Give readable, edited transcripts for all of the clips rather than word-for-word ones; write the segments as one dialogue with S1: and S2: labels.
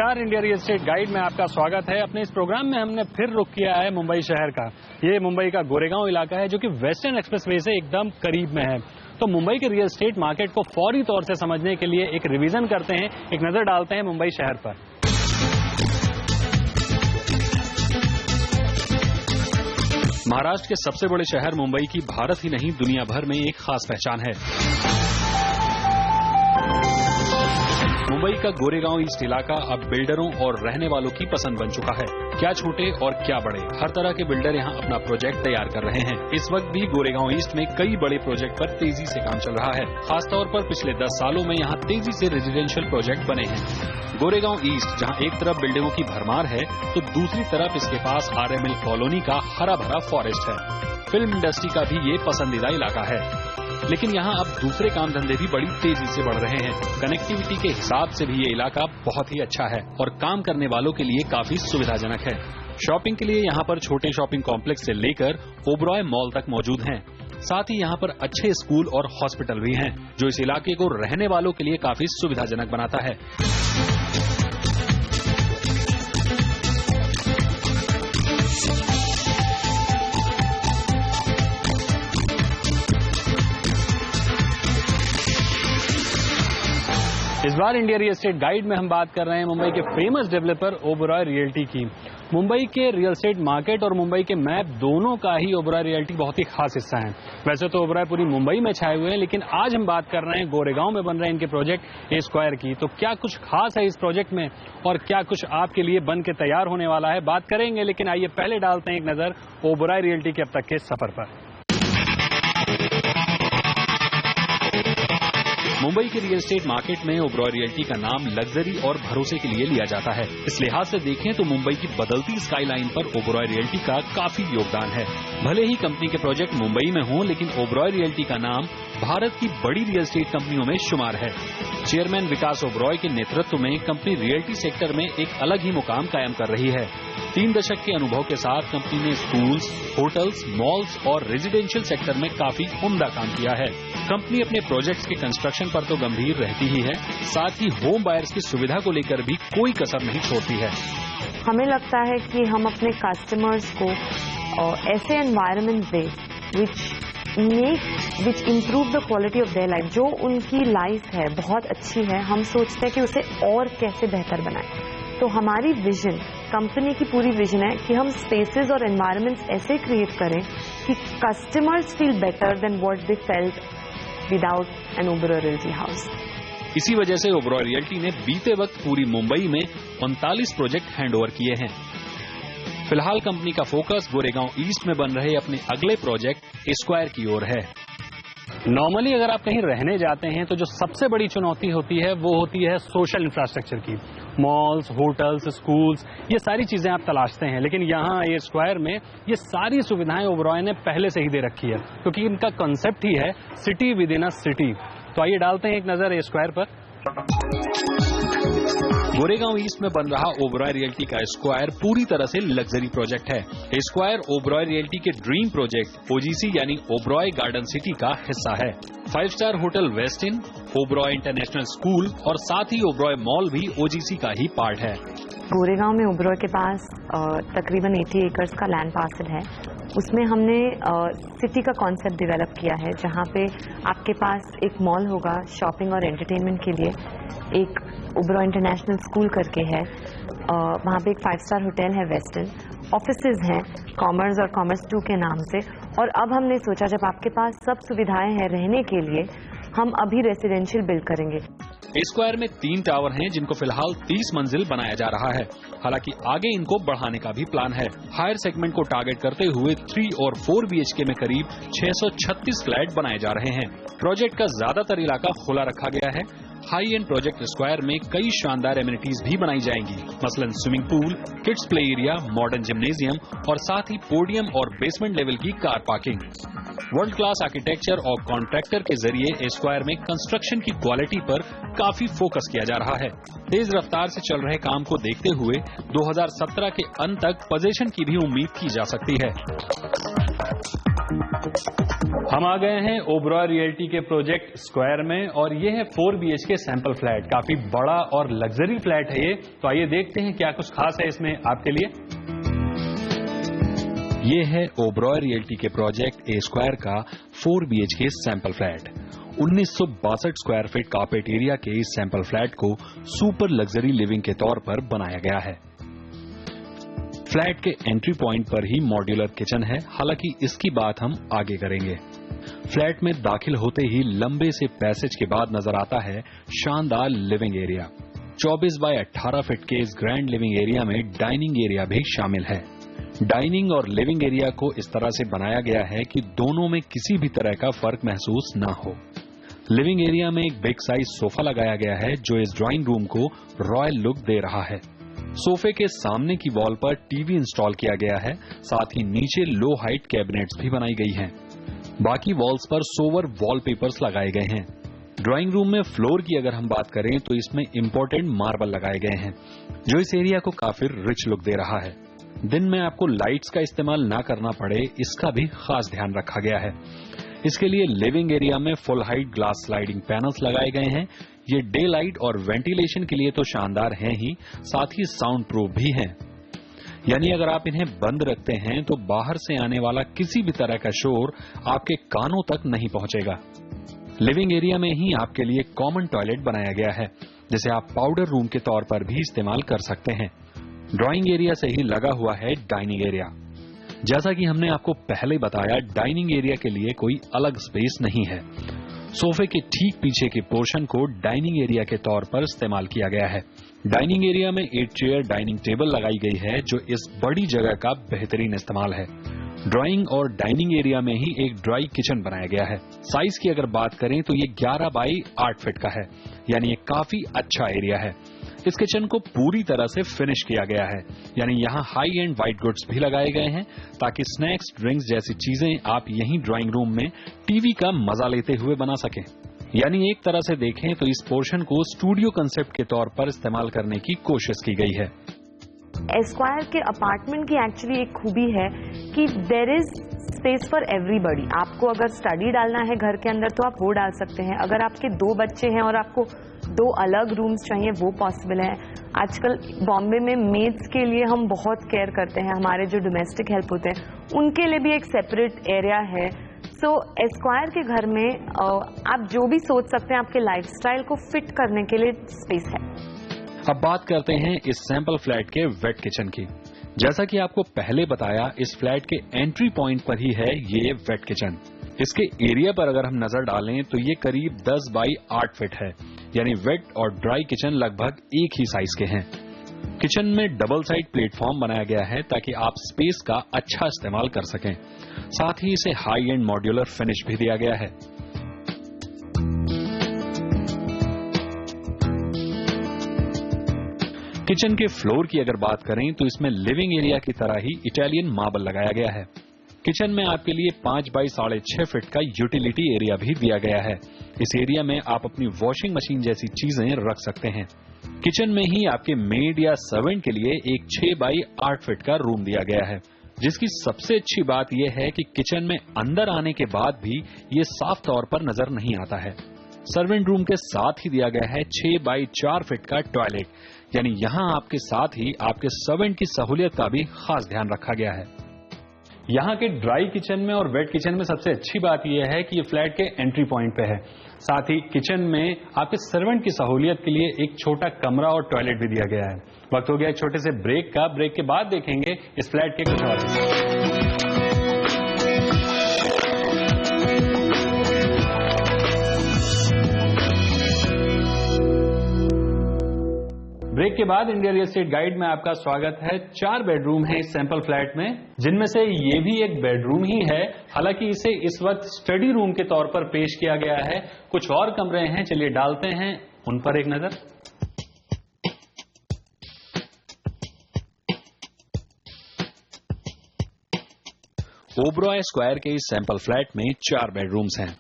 S1: नमस्कार, India real estate guide में आपका स्वागत है। अपने इस प्रोग्राम में हमने फिर रुख किया है मुंबई शहर का। ये मुंबई का गोरेगांव इलाका है जो कि वेस्टर्न एक्सप्रेसवे से एकदम करीब में है। तो मुंबई के रियल एस्टेट मार्केट को फौरी तौर से समझने के लिए एक रिवीजन करते हैं, एक नजर डालते हैं मुंबई शहर पर। महाराष्ट्र के सबसे बड़े शहर मुंबई की भारत ही नहीं दुनिया भर में एक खास पहचान है। मुंबई का गोरेगांव ईस्ट इलाका अब बिल्डरों और रहने वालों की पसंद बन चुका है। क्या छोटे और क्या बड़े, हर तरह के बिल्डर यहां अपना प्रोजेक्ट तैयार कर रहे हैं। इस वक्त भी गोरेगांव ईस्ट में कई बड़े प्रोजेक्ट पर तेजी से काम चल रहा है। खासतौर पर पिछले 10 सालों में यहां तेजी से रेजिडेंशियल प्रोजेक्ट बने हैं। गोरेगांव ईस्ट जहां एक तरफ बिल्डिंगों की भरमार है तो दूसरी तरफ इसके पास RML कॉलोनी का हरा भरा फॉरेस्ट है। फिल्म इंडस्ट्री का भी ये पसंदीदा इलाका है। लेकिन यहाँ अब दूसरे काम धंधे भी बड़ी तेजी से बढ़ रहे हैं। कनेक्टिविटी के हिसाब से भी ये इलाका बहुत ही अच्छा है और काम करने वालों के लिए काफी सुविधाजनक है। शॉपिंग के लिए यहाँ पर छोटे शॉपिंग कॉम्प्लेक्स से लेकर ओबरॉय मॉल तक मौजूद हैं। साथ ही यहाँ पर अच्छे स्कूल और हॉस्पिटल भी हैं, जो इस इलाके को रहने वालों के लिए काफी सुविधाजनक बनाता है। इस बार इंडिया रियल एस्टेट गाइड में हम बात कर रहे हैं मुंबई के फेमस डेवलपर ओबरॉय रियल्टी की। मुंबई के रियल एस्टेट मार्केट और मुंबई के मैप दोनों का ही ओबरॉय रियल्टी बहुत ही खास हिस्सा है। वैसे तो ओबरॉय पूरी मुंबई में छाए हुए हैं, लेकिन आज हम बात कर रहे हैं गोरेगांव में बन रहे हैं इनके प्रोजेक्ट ए स्क्वायर की। तो क्या कुछ खास है इस प्रोजेक्ट में और क्या कुछ आपके लिए बन के तैयार होने वाला है, बात करेंगे। लेकिन आइए पहले डालते हैं एक नजर ओबरॉय रियल्टी के अब तक के सफर पर। मुंबई के रियल एस्टेट मार्केट में ओबरॉय रियल्टी का नाम लग्जरी और भरोसे के लिए लिया जाता है। इस लिहाज से देखें तो मुंबई की बदलती स्काईलाइन पर ओबरॉय रियल्टी का काफी योगदान है। भले ही कंपनी के प्रोजेक्ट मुंबई में हों, लेकिन ओबरॉय रियल्टी का नाम भारत की बड़ी रियल एस्टेट कंपनियों में शुमार है। चेयरमैन विकास ओबरॉय के नेतृत्व में कंपनी रियल्टी सेक्टर में एक अलग ही मुकाम कायम कर रही है। 3 दशक के अनुभव के साथ कंपनी ने स्कूल्स, होटल्स, मॉल्स और रेजिडेंशियल सेक्टर में काफी उम्दा काम किया है। कंपनी अपने प्रोजेक्ट्स के कंस्ट्रक्शन पर तो गंभीर रहती ही है, साथ ही होम बायर्स की सुविधा को लेकर भी कोई कसर नहीं छोड़ती है।
S2: हमें लगता है कि हम अपने कस्टमर्स को ऐसे एनवायरनमेंट दें which improve the quality of their life. जो उनकी लाइफ है बहुत अच्छी है, हम सोचते हैं कि उसे और कैसे बेहतर बनाएं। तो हमारी विजन, कंपनी की पूरी विजन है कि हम स्पेसेस और एनवायरनमेंट्स ऐसे क्रिएट करें कि customers feel better than what they felt without an Oberoi realty house.
S1: इसी वजह से ओबरॉय रियल्टी ने बीते वक्त पूरी मुंबई में 39 प्रोजेक्ट हैंडओवर किए हैं। फिलहाल कंपनी का फोकस गोरेगांव ईस्ट में बन रहे अपने अगले प्रोजेक्ट ए स्क्वायर की ओर है। नॉर्मली अगर आप कहीं रहने जाते हैं तो जो सबसे बड़ी चुनौती होती है वो होती है सोशल इंफ्रास्ट्रक्चर की। मॉल्स, होटल्स, स्कूल्स, ये सारी चीजें आप तलाशते हैं, लेकिन यहाँ ए स्क्वायर में ये सारी सुविधाएं ओबरॉय ने पहले से ही दे रखी है, क्योंकि इनका कॉन्सेप्ट ही है city with in a city. तो आइए डालते हैं एक नजर ए स्क्वायर पर। गोरेगांव ईस्ट में बन रहा ओबरॉय रियल्टी का स्क्वायर पूरी तरह से लग्जरी प्रोजेक्ट है। स्क्वायर ओबरॉय रियल्टी के ड्रीम प्रोजेक्ट OGC यानी ओबरॉय गार्डन सिटी का हिस्सा है। 5 star hotel Westin, Oberoi international school और साथ ही ओबरॉय मॉल भी OGC का ही पार्ट है।
S2: गोरेगांव में ओबरॉय के पास तकरीबन 80 एकर्स का लैंड पार्सल है। उसमें हमने सिटी का कॉन्सेप्ट डेवलप किया है, जहाँ पे आपके पास एक मॉल होगा शॉपिंग और एंटरटेनमेंट के लिए, एक ओबरॉय इंटरनेशनल स्कूल करके है, वहाँ पे एक 5 स्टार होटल है वेस्टर्न, ऑफिसेज हैं कॉमर्स और कॉमर्स 2 के नाम से। और अब हमने सोचा जब आपके पास सब सुविधाएं हैं रहने के लिए, हम अभी रेसिडेंशियल बिल्ड करेंगे।
S1: स्क्वायर में 3 टावर हैं, जिनको फिलहाल 30 मंजिल बनाया जा रहा है। हालांकि आगे इनको बढ़ाने का भी प्लान है। हायर सेगमेंट को टारगेट करते हुए 3 और 4 BHK में करीब 636 फ्लैट बनाए जा रहे हैं। प्रोजेक्ट का ज्यादातर इलाका खुला रखा गया है। हाई एंड प्रोजेक्ट स्क्वायर में कई शानदार एमिनिटीज भी बनाई जाएंगी, मसलन swimming pool, kids play area, modern gymnasium और साथ ही पोडियम और बेसमेंट लेवल की car parking. World class architecture और कॉन्ट्रैक्टर के जरिए स्क्वायर में कंस्ट्रक्शन की क्वालिटी पर काफी फोकस किया जा रहा है। तेज रफ्तार से चल रहे काम को देखते हुए 2017 के अंत तक पोजीशन की भी उम्मीद की जा सकती है। हम आ गए हैं ओबरॉय रियल्टी के प्रोजेक्ट स्क्वायर में और ये है 4 BHK सैंपल फ्लैट। काफी बड़ा और लग्जरी फ्लैट है ये। तो आइए देखते हैं क्या कुछ खास है इसमें आपके लिए। ये है ओबरॉय रियल्टी के प्रोजेक्ट ए स्क्वायर का 4 BHK sample flat. 1962 square feet carpet area के इस सैंपल फ्लैट को सुपर लग्जरी लिविंग के तौर पर बनाया गया है। फ्लैट के एंट्री पॉइंट पर ही मॉड्यूलर किचन है, हालांकि इसकी बात हम आगे करेंगे। फ्लैट में दाखिल होते ही लंबे से पैसेज के बाद नजर आता है शानदार लिविंग एरिया। 24 बाय 18 फीट के इस ग्रैंड लिविंग एरिया में डाइनिंग एरिया भी शामिल है। डाइनिंग और लिविंग एरिया को इस तरह से बनाया गया है कि दोनों में किसी भी तरह का फर्क महसूस ना हो। लिविंग एरिया में एक बिग साइज सोफा लगाया गया है जो इस ड्राइंग रूम को रॉयल लुक दे रहा है। सोफे के सामने की वॉल पर टीवी इंस्टॉल किया गया है, साथ ही नीचे लो हाइट कैबिनेट्स भी बनाई गई हैं। बाकी वॉल्स पर सोवर वॉलपेपर्स लगाए गए हैं। ड्राइंग रूम में फ्लोर की अगर हम बात करें तो इसमें इंपोर्टेड मार्बल लगाए गए हैं जो इस एरिया को काफी रिच लुक दे रहा है। दिन में आपको लाइट्स का इस्तेमाल ना करना पड़े, इसका भी खास ध्यान रखा गया है। इसके लिए लिविंग एरिया में full height glass sliding panels लगाए गए हैं। ये डे लाइट और वेंटिलेशन के लिए तो शानदार हैं ही, साथ ही साउंड प्रूफ भी हैं। यानी अगर आप इन्हें बंद रखते हैं तो बाहर से आने वाला किसी भी तरह का शोर आपके कानों तक नहीं पहुंचेगा। लिविंग एरिया में ही आपके लिए कॉमन टॉयलेट बनाया गया है, जिसे आप पाउडर रूम के तौर पर भी इस्तेमाल कर सकते हैं। ड्राइंग एरिया से ही लगा हुआ है डाइनिंग एरिया। जैसा कि हमने आपको पहले बताया, डाइनिंग एरिया के लिए कोई अलग स्पेस नहीं है। सोफे के ठीक पीछे के पोर्शन को डाइनिंग एरिया के तौर पर इस्तेमाल किया गया है। डाइनिंग एरिया में 8 चेयर डाइनिंग टेबल लगाई गई है जो इस बड़ी जगह का बेहतरीन इस्तेमाल है। ड्राइंग और डाइनिंग एरिया में ही एक ड्राई किचन बनाया गया है। साइज की अगर बात करें तो ये 11 बाई 8 फीट का है, यानी ये काफी अच्छा एरिया है। इस किचन को पूरी तरह से फिनिश किया गया है, यानी यहाँ हाई एंड व्हाइट गुड्स भी लगाए गए हैं ताकि स्नैक्स, ड्रिंक्स जैसी चीजें आप यहीं ड्राइंग रूम में टीवी का मजा लेते हुए बना सकें। यानी एक तरह से देखें तो इस पोर्शन को स्टूडियो कंसेप्ट के तौर पर इस्तेमाल करने की कोशिश की गई है।
S2: एस्क्वायर के अपार्टमेंट की एक्चुअली एक खूबी है कि there is space for everybody. आपको अगर स्टडी डालना है घर के अंदर तो आप वो डाल सकते हैं। अगर आपके 2 बच्चे हैं और आपको 2 अलग रूम्स चाहिए वो पॉसिबल है। आजकल बॉम्बे में मेड्स के लिए हम बहुत केयर करते हैं, हमारे जो डोमेस्टिक हेल्प होते हैं उनके लिए भी एक सेपरेट एरिया है। सो एस्क्वायर के घर में आप जो भी सोच सकते हैं आपके लाइफस्टाइल को फिट करने के लिए स्पेस है।
S1: अब बात करते हैं इस सैंपल फ्लैट के वेट किचन की। जैसा कि आपको पहले बताया, इस फ्लैट के एंट्री पॉइंट पर ही है ये वेट किचन। इसके एरिया पर अगर हम नजर डालें तो ये करीब 10 बाई 8 फीट है, यानी वेट और ड्राई किचन लगभग एक ही साइज के हैं। किचन में डबल साइड प्लेटफॉर्म बनाया गया है ताकि आप स्पेस का अच्छा इस्तेमाल कर सकें। साथ ही इसे हाई एंड मॉड्यूलर फिनिश भी दिया गया है। किचन के फ्लोर की अगर बात करें तो इसमें लिविंग एरिया की तरह ही इटालियन मार्बल लगाया गया है। किचन में आपके लिए 5 बाई 6.5 फीट का यूटिलिटी एरिया भी दिया गया है। इस एरिया में आप अपनी वॉशिंग मशीन जैसी चीजें रख सकते हैं। किचन में ही आपके मेड या सर्वेंट के लिए एक 6 बाई 8 फीट का रूम दिया गया है, जिसकी सबसे अच्छी बात यह है कि किचन में अंदर आने के बाद भी ये साफ तौर पर नजर नहीं आता है। सर्वेंट रूम के साथ ही दिया गया है 6 बाई 4 फीट का टॉयलेट, यानी यहाँ आपके साथ ही आपके सर्वेंट की सहूलियत का भी खास ध्यान रखा गया है। यहाँ के ड्राई किचन में और वेट किचन में सबसे अच्छी बात यह है कि ये फ्लैट के एंट्री पॉइंट पे है। साथ ही किचन में आपके सर्वेंट की सहूलियत के लिए एक छोटा कमरा और टॉयलेट भी दिया गया है। वक्त हो गया एक छोटे से ब्रेक का। ब्रेक के बाद देखेंगे इस फ्लैट के कुछ और। ब्रेक के बाद इंडिया रियल एस्टेट गाइड में आपका स्वागत है। 4 बेडरूम है इस सैंपल फ्लैट में, जिनमें से ये भी एक बेडरूम ही है। हालांकि इसे इस वक्त स्टडी रूम के तौर पर पेश किया गया है। कुछ और कमरे हैं, चलिए डालते हैं उन पर एक नजर। ओबरॉय स्क्वायर के इस सैंपल फ्लैट में 4 बेडरूम्स हैं।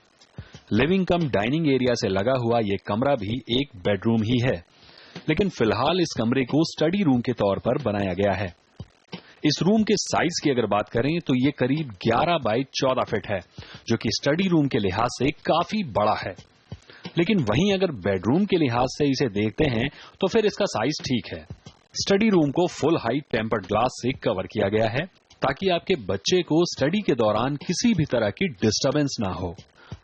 S1: लिविंग कम डाइनिंग एरिया से लगा हुआ ये कमरा भी एक बेडरूम ही है, लेकिन फिलहाल इस कमरे को स्टडी रूम के तौर पर बनाया गया है। इस रूम के साइज की अगर बात करें तो ये करीब 11 बाई 14 फीट है, जो कि स्टडी रूम के लिहाज से काफी बड़ा है। लेकिन वहीं अगर बेडरूम के लिहाज से इसे देखते हैं तो फिर इसका साइज ठीक है। स्टडी रूम को फुल हाइट टेम्पर्ड ग्लास से कवर किया गया है ताकि आपके बच्चे को स्टडी के दौरान किसी भी तरह की डिस्टरबेंस ना हो।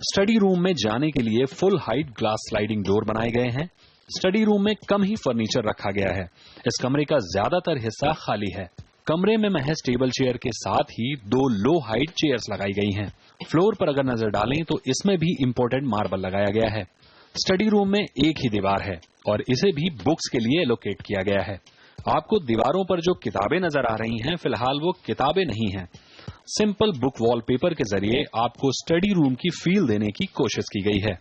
S1: स्टडी रूम में जाने के लिए full height glass sliding door बनाए गए हैं। स्टडी रूम में कम ही फर्नीचर रखा गया है। इस कमरे का ज्यादातर हिस्सा खाली है। कमरे में महज टेबल चेयर के साथ ही 2 लो हाइट चेयर्स लगाई गई हैं। फ्लोर पर अगर नजर डालें तो इसमें भी इंपोर्टेड मार्बल लगाया गया है। स्टडी रूम में एक ही दीवार है और इसे भी बुक्स के लिए एलोकेट किया गया है। आपको दीवारों पर जो किताबें नजर आ रही हैं, फिलहाल वो किताबें नहीं हैं। सिंपल बुक वॉलपेपर के जरिए आपको स्टडी रूम की फील देने की कोशिश की गई है।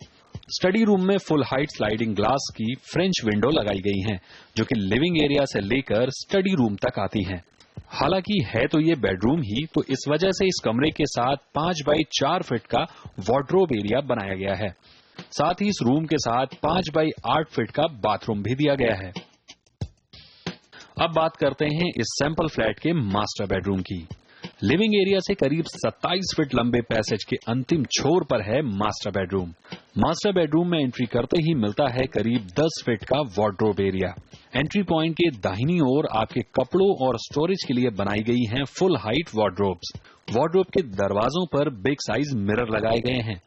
S1: स्टडी रूम में फुल हाइट स्लाइडिंग ग्लास की फ्रेंच विंडो लगाई गई हैं, जो कि लिविंग एरिया से लेकर स्टडी रूम तक आती हैं। हालांकि है तो ये बेडरूम ही, तो इस वजह से इस कमरे के साथ 5 बाई 4 फीट का वार्डरोब एरिया बनाया गया है। साथ ही इस रूम के साथ 5 बाई 8 फीट का बाथरूम भी दिया गया है। अब बात करते हैं इस सैंपल फ्लैट के मास्टर बेडरूम की। लिविंग एरिया से करीब 27 फीट लंबे पैसेज के अंतिम छोर पर है मास्टर बेडरूम। मास्टर बेडरूम में एंट्री करते ही मिलता है करीब 10 फीट का वार्डरोब एरिया। एंट्री पॉइंट के दाहिनी ओर आपके कपड़ों और स्टोरेज के लिए बनाई गई हैं फुल हाइट वार्डरोब्स। वार्डरोब के दरवाजों पर बिग साइज मिरर लगाए गए हैं।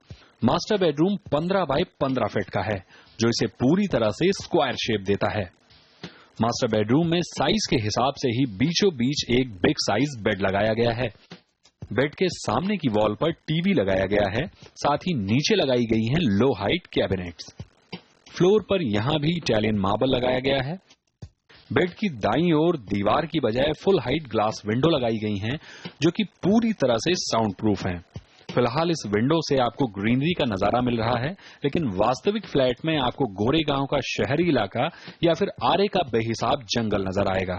S1: मास्टर बेडरूम 15 बाई 15 फीट का है, जो इसे पूरी तरह से स्क्वायर शेप देता है। मास्टर बेडरूम में साइज के हिसाब से ही बीचों बीच एक बिग साइज बेड लगाया गया है। बेड के सामने की वॉल पर टीवी लगाया गया है। साथ ही नीचे लगाई गई हैं लो हाइट कैबिनेट्स। फ्लोर पर यहां भी इटालियन मार्बल लगाया गया है। बेड की दाईं ओर दीवार की बजाय फुल हाइट ग्लास विंडो लगाई गई हैं, जो कि पूरी तरह से साउंड प्रूफ हैं। फिलहाल इस विंडो से आपको ग्रीनरी का नजारा मिल रहा है, लेकिन वास्तविक फ्लैट में आपको गोरेगांव का शहरी इलाका या फिर आरे का बेहिसाब जंगल नजर आएगा।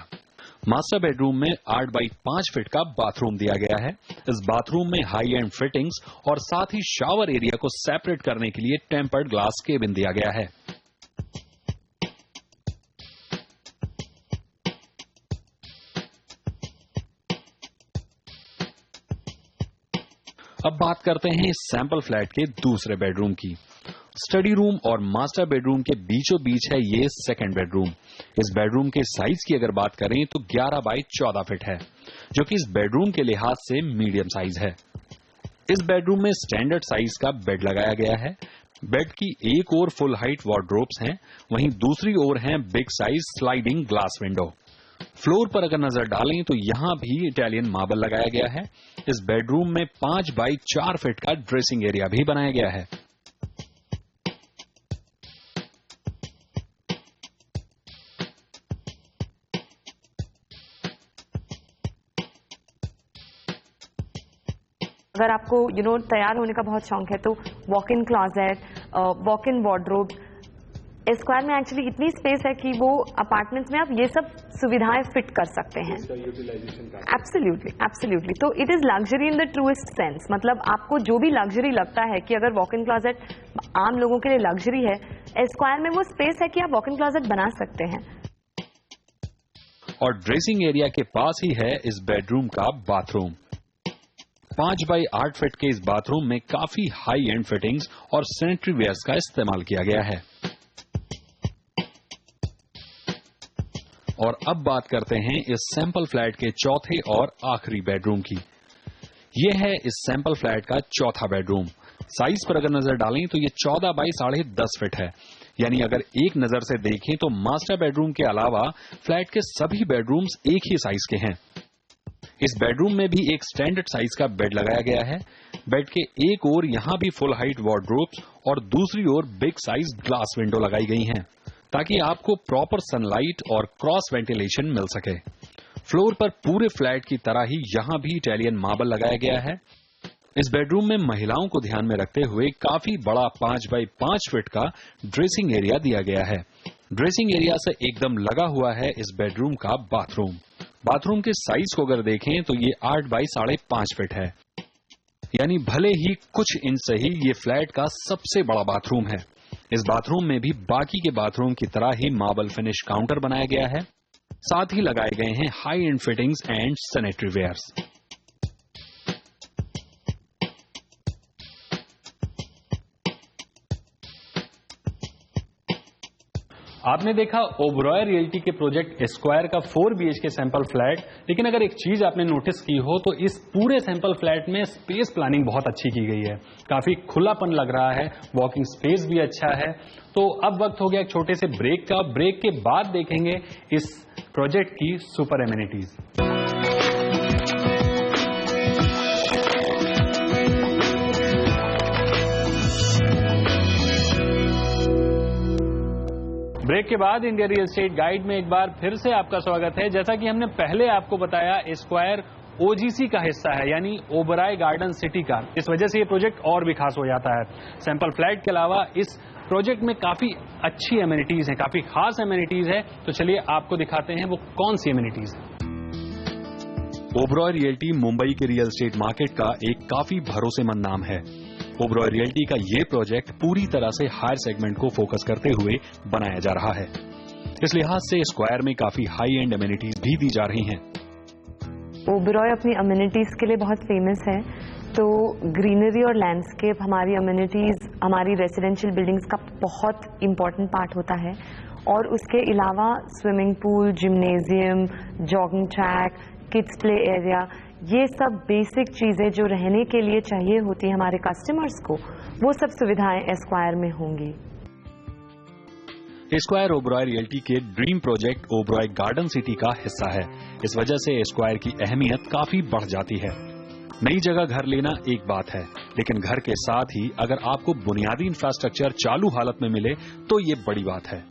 S1: मास्टर बेडरूम में 8 बाई 5 फीट का बाथरूम दिया गया है। इस बाथरूम में हाई एंड फिटिंग्स और साथ ही शावर एरिया को सेपरेट करने के लिए टेम्पर्ड ग्लास केबिन दिया गया है। अब बात करते हैं इस सैंपल फ्लैट के दूसरे बेडरूम की। स्टडी रूम और मास्टर बेडरूम के बीचों बीच है ये सेकंड बेडरूम। इस बेडरूम के साइज की अगर बात करें तो 11 बाई 14 फीट है, जो कि इस बेडरूम के लिहाज से मीडियम साइज है। इस बेडरूम में स्टैंडर्ड साइज का बेड लगाया गया है। बेड की एक ओर फुल हाइट वार्डरोब्स हैं, वहीं दूसरी ओर हैं big size sliding glass window. Floor पर अगर नजर डालें तो यहां भी इटालियन मार्बल लगाया गया है। इस बेडरूम में 5 बाई 4 फीट का ड्रेसिंग एरिया भी बनाया गया है।
S2: अगर आपको तैयार होने का बहुत शौक है तो walk in closet, walk in wardrobe, square में एक्चुअली इतनी स्पेस है कि वो अपार्टमेंट्स में आप ये सब सुविधाएं फिट कर सकते हैं। Absolutely, absolutely. तो it is luxury in the truest sense. मतलब आपको जो भी लग्जरी लगता है कि अगर वॉक इन क्लॉजेट आम लोगों के लिए लग्जरी है, स्क्वायर में वो स्पेस है कि आप वॉक इन क्लॉजेट बना सकते हैं।
S1: और ड्रेसिंग एरिया के पास ही है इस बेडरूम का बाथरूम। 5 बाई 8 फीट के इस बाथरूम में काफी हाई एंड फिटिंग्स और सैनिटरी वेयर्स का इस्तेमाल किया गया है। और अब बात करते हैं इस सैंपल फ्लैट के चौथे और आखिरी बेडरूम की। यह है इस सैंपल फ्लैट का चौथा बेडरूम। साइज पर अगर नजर डालें तो यह 14 बाई 10.5 फीट है। यानी अगर एक नजर से देखें तो मास्टर बेडरूम के अलावा फ्लैट के सभी बेडरूम्स एक ही साइज के हैं। इस बेडरूम में भी एक स्टैंडर्ड साइज का बेड लगाया गया है। बेड के एक ओर यहां भी फुल हाइट वार्डरोब्स और दूसरी ओर बिग साइज ग्लास विंडो लगाई गई हैं, ताकि आपको प्रॉपर सनलाइट और क्रॉस वेंटिलेशन मिल सके। फ्लोर पर पूरे फ्लैट की तरह ही यहां भी इटालियन मार्बल लगाया गया है। इस बेडरूम में महिलाओं को ध्यान में रखते हुए काफी बड़ा 5 बाई 5 फीट का ड्रेसिंग एरिया दिया गया है। ड्रेसिंग एरिया से एकदम लगा हुआ है इस बेडरूम का बाथरूम। बाथरूम के साइज को अगर देखें तो ये 8 बाई 5.5 फीट है। यानी भले ही कुछ इंच से ही ये फ्लैट का सबसे बड़ा बाथरूम है। इस बाथरूम में भी बाकी के बाथरूम की तरह ही मार्बल फिनिश काउंटर बनाया गया है। साथ ही लगाए गए हैं high end fittings and sanitary wares. आपने देखा ओबरॉय रियल्टी के प्रोजेक्ट एस्क्वायर का 4 BHK सैंपल फ्लैट, लेकिन अगर एक चीज आपने नोटिस की हो तो इस पूरे सैंपल फ्लैट में स्पेस प्लानिंग बहुत अच्छी की गई है। काफी खुलापन लग रहा है, वॉकिंग स्पेस भी अच्छा है। तो अब वक्त हो गया एक छोटे से ब्रेक का। ब्रेक के बाद देखेंगे इस प्रोजेक्ट की सुपर एमिनिटीज। ब्रेक के बाद इंडिया रियल एस्टेट गाइड में एक बार फिर से आपका स्वागत है। जैसा कि हमने पहले आपको बताया, एस्क्वायर OGC का हिस्सा है, यानी ओबराय गार्डन सिटी का। इस वजह से ये प्रोजेक्ट और भी खास हो जाता है। सैंपल फ्लैट के अलावा इस प्रोजेक्ट में काफी अच्छी एमिनिटीज हैं, काफी खास एमिनिटीज है। तो चलिए आपको दिखाते हैं वो कौन सी एमिनिटीज है। ओबरॉय रियल्टी मुंबई के रियल एस्टेट मार्केट का एक काफी भरोसेमंद नाम है। ओबरॉय रियल्टी का ये प्रोजेक्ट पूरी तरह से हायर सेगमेंट को फोकस करते हुए बनाया जा रहा है। इस लिहाज से स्क्वायर में काफी हाई एंड एमिनिटीज भी दी जा रही हैं।
S2: ओबरॉय अपनी अम्यूनिटीज के लिए बहुत फेमस है। तो ग्रीनरी और लैंडस्केप हमारी अम्यूनिटीज, हमारी रेजिडेंशियल बिल्डिंग्स का बहुत इंपॉर्टेंट पार्ट होता है। और उसके अलावा swimming pool, gymnasium, jogging track, kids play area, ये सब बेसिक चीजें जो रहने के लिए चाहिए होती है हमारे कस्टमर्स को, वो सब सुविधाएं एस्क्वायर में होंगी।
S1: एस्क्वायर ओबरॉय रियल्टी के dream project Oberoi garden city का हिस्सा है। इस वजह से एस्क्वायर की अहमियत काफी बढ़ जाती है। नई जगह घर लेना एक बात है, लेकिन घर के साथ ही अगर आपको बुनियादी इंफ्रास्ट्रक्चर चालू हालत में मिले तो ये बड़ी बात है।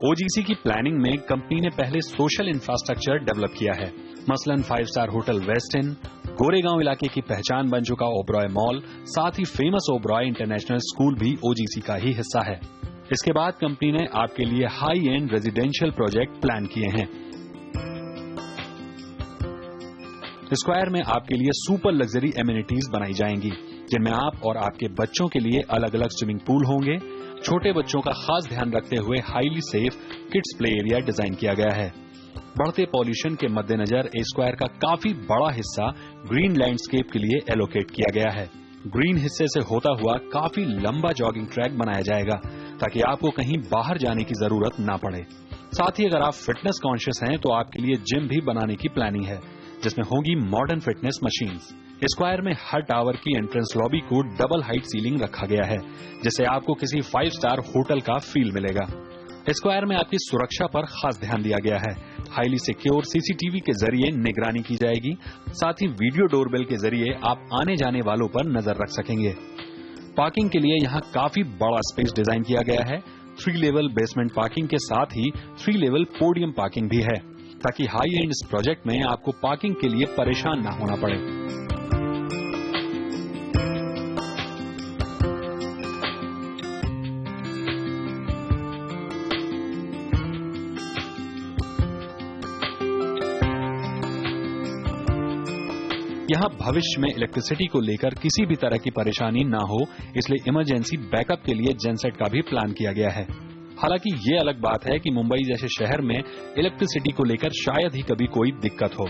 S1: OGC की प्लानिंग में कंपनी ने पहले सोशल इंफ्रास्ट्रक्चर डेवलप किया है। मसलन 5 स्टार होटल वेस्ट इन, गोरेगांव इलाके की पहचान बन चुका ओबरॉय मॉल, साथ ही फेमस ओबरॉय इंटरनेशनल स्कूल भी OGC का ही हिस्सा है। इसके बाद कंपनी ने आपके लिए high and residential project plan किए हैं। स्क्वायर में आपके लिए सुपर लग्जरी एमिनिटीज बनाई जाएंगी, जिनमें आप और आपके बच्चों के लिए अलग अलग स्विमिंग पूल होंगे। छोटे बच्चों का खास ध्यान रखते हुए highly safe kids play area design किया गया है। बढ़ते पॉल्यूशन के मद्देनजर स्क्वायर का काफी बड़ा हिस्सा ग्रीन लैंडस्केप के लिए एलोकेट किया गया है। ग्रीन हिस्से से होता हुआ काफी लंबा जॉगिंग ट्रैक बनाया जाएगा, ताकि आपको कहीं बाहर जाने की जरूरत ना पड़े। साथ ही अगर आप फिटनेस कॉन्शियस हैं तो आपके लिए जिम भी बनाने की प्लानिंग है, जिसमें होंगी मॉडर्न फिटनेस मशीन्स। स्क्वायर में हर टावर की एंट्रेंस लॉबी को डबल हाइट सीलिंग रखा गया है, जिससे आपको किसी 5 स्टार होटल का फील मिलेगा। स्क्वायर में आपकी सुरक्षा पर खास ध्यान दिया गया है। हाईली सिक्योर CCTV के जरिए निगरानी की जाएगी। साथ ही वीडियो डोरबेल के जरिए आप आने जाने वालों पर नजर रख सकेंगे। पार्किंग के लिए यहाँ काफी बड़ा स्पेस डिजाइन किया गया है। 3 लेवल बेसमेंट पार्किंग के साथ ही 3 लेवल पोडियम पार्किंग भी है, ताकि हाई एंड इस प्रोजेक्ट में आपको पार्किंग के लिए परेशान ना होना पड़े। यहाँ भविष्य में इलेक्ट्रिसिटी को लेकर किसी भी तरह की परेशानी ना हो, इसलिए इमरजेंसी बैकअप के लिए जेनसेट का भी प्लान किया गया है। हालांकि ये अलग बात है कि मुंबई जैसे शहर में इलेक्ट्रिसिटी को लेकर शायद ही कभी कोई दिक्कत हो।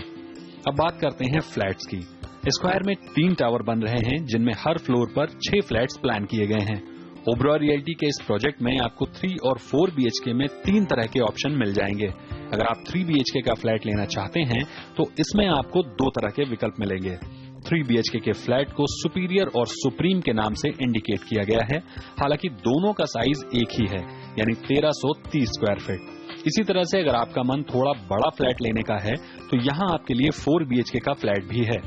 S1: अब बात करते हैं फ्लैट्स की। स्क्वायर में 3 टावर बन रहे हैं, जिनमें हर फ्लोर पर 6 फ्लैट्स प्लान किए गए हैं। ओबरॉय रियल्टी के इस प्रोजेक्ट में आपको 3 और 4 BHK में 3 तरह के ऑप्शन मिल जाएंगे। अगर आप 3 BHK का फ्लैट लेना चाहते हैं तो इसमें आपको 2 तरह के विकल्प मिलेंगे। 3 BHK के फ्लैट को सुपीरियर और सुप्रीम के नाम से इंडिकेट किया गया है। हालांकि दोनों का साइज एक ही है, यानी 1330 स्क्वायर फीट। इसी तरह से अगर आपका मन थोड़ा बड़ा फ्लैट लेने का है तो यहाँ आपके लिए 4 BHK का फ्लैट भी है।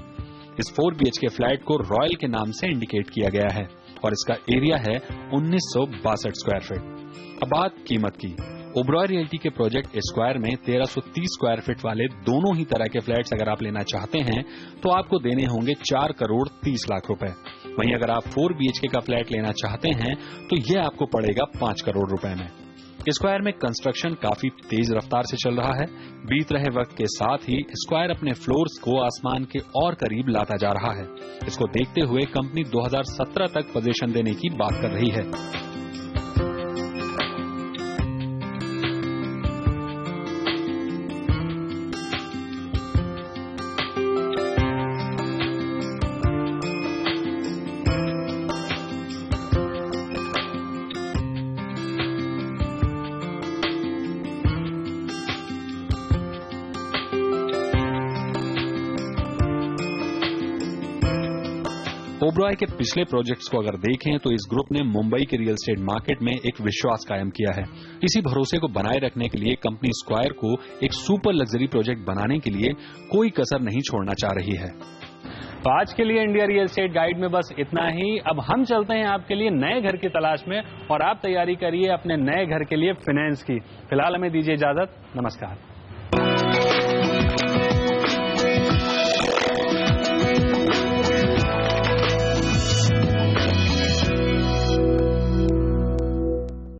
S1: इस 4 BHK फ्लैट को रॉयल के नाम से इंडिकेट किया गया है और इसका एरिया है 1962 स्क्वायर फीट। अब बात कीमत की। ओबरॉय रियल्टी के प्रोजेक्ट स्क्वायर में 1330 स्क्वायर फीट वाले दोनों ही तरह के फ्लैट्स अगर आप लेना चाहते हैं तो आपको देने होंगे 4 करोड़ 30 लाख रुपए। वहीं अगर आप 4 BHK का फ्लैट लेना चाहते हैं तो यह आपको पड़ेगा 5 करोड़ रुपए में। स्क्वायर में कंस्ट्रक्शन काफी तेज रफ्तार से चल रहा है। बीत रहे वक्त के साथ ही स्क्वायर अपने फ्लोर्स को आसमान के और करीब लाता जा रहा है। इसको देखते हुए कंपनी 2017 तक पोजीशन देने की बात कर रही है। ओबरॉय के पिछले प्रोजेक्ट्स को अगर देखें तो इस ग्रुप ने मुंबई के रियल एस्टेट मार्केट में एक विश्वास कायम किया है। इसी भरोसे को बनाए रखने के लिए कंपनी स्क्वायर को एक सुपर लग्जरी प्रोजेक्ट बनाने के लिए कोई कसर नहीं छोड़ना चाह रही है।
S3: तो आज के लिए इंडिया रियल एस्टेट गाइड में बस इतना ही। अब हम चलते हैं आपके लिए नए घर की तलाश में और आप तैयारी करिए अपने नए घर के लिए फाइनेंस की। फिलहाल हमें दीजिए इजाजत। नमस्कार।